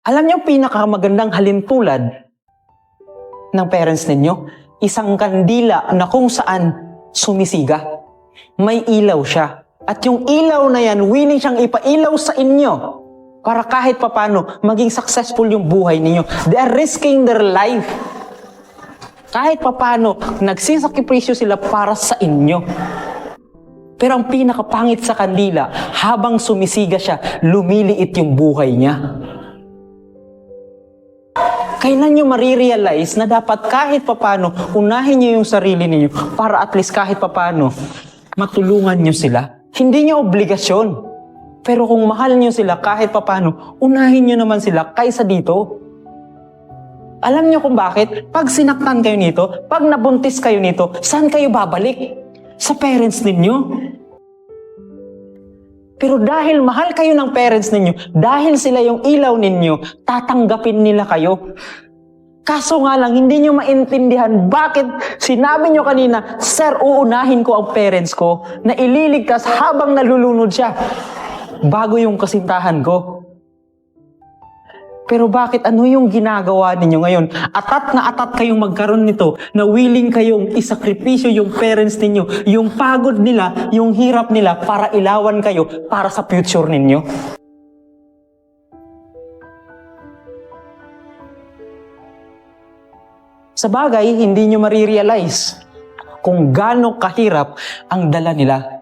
Alam niyo pinakamagandang halintulad ng parents ninyo? Isang kandila na kung saan sumisiga. May ilaw siya. At yung ilaw na yan, willing siyang ipailaw sa inyo para kahit papano maging successful yung buhay ninyo. They are risking their life. Kahit papano, nagsisakripisyo sila para sa inyo. Pero ang pinakapangit sa kandila, habang sumisiga siya, lumiliit yung buhay niya. Kailan nyo marirealize na dapat kahit papano, unahin nyo yung sarili ninyo para at least kahit papano, matulungan nyo sila? Hindi nyo obligasyon. Pero kung mahal nyo sila kahit papano, unahin nyo naman sila kaysa dito. Alam nyo kung bakit? Pag sinaktan kayo nito, pag nabuntis kayo nito, saan kayo babalik? Sa parents ninyo. Pero dahil mahal kayo ng parents ninyo, dahil sila yung ilaw ninyo, tatanggapin nila kayo. Kaso nga lang, hindi nyo maintindihan bakit sinabi nyo kanina, Sir, uunahin ko ang parents ko na ililigtas habang nalulunod siya bago yung kasintahan ko. Pero bakit ano yung ginagawa ninyo ngayon? Atat na atat kayong magkaroon nito na willing kayong isakripisyo yung parents ninyo, yung pagod nila, yung hirap nila para ilawan kayo para sa future ninyo. Sa bagay, hindi nyo marirealize kung gaano kahirap ang dala nila.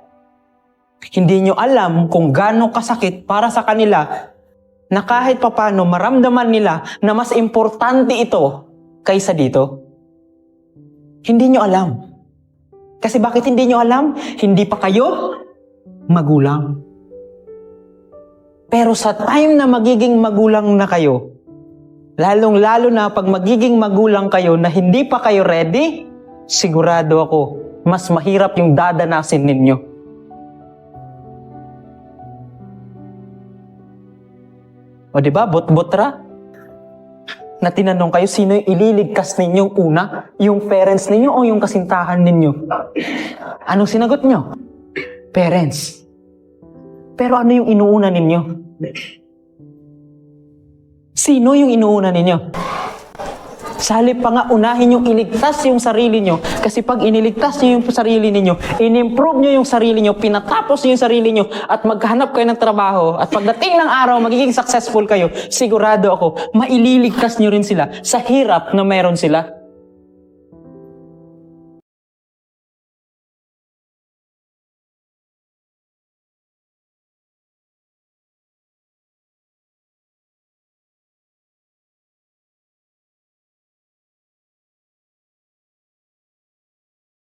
Hindi nyo alam kung gaano kasakit para sa kanila na kahit papano maramdaman nila na mas importante ito kaysa dito. Hindi nyo alam. Kasi bakit hindi nyo alam? Hindi pa kayo magulang. Pero sa time na magiging magulang na kayo, lalong-lalo na pag magiging magulang kayo na hindi pa kayo ready, sigurado ako, mas mahirap yung dadanasin ninyo. O diba, bot-botra? Na tinanong kayo, sino yung ililigtas ninyong una? Yung parents ninyo o yung kasintahan ninyo? Anong sinagot nyo? Parents. Pero ano yung inuuna ninyo? Sino yung inuuna ninyo? Sa halip pa nga, unahin yung iligtas yung sarili nyo. Kasi pag iniligtas nyo yung sarili ninyo, in-improve nyo yung sarili nyo, pinatapos nyo yung sarili nyo, at maghanap kayo ng trabaho, at pagdating ng araw, magiging successful kayo, sigurado ako, maililigtas nyo rin sila sa hirap na meron sila.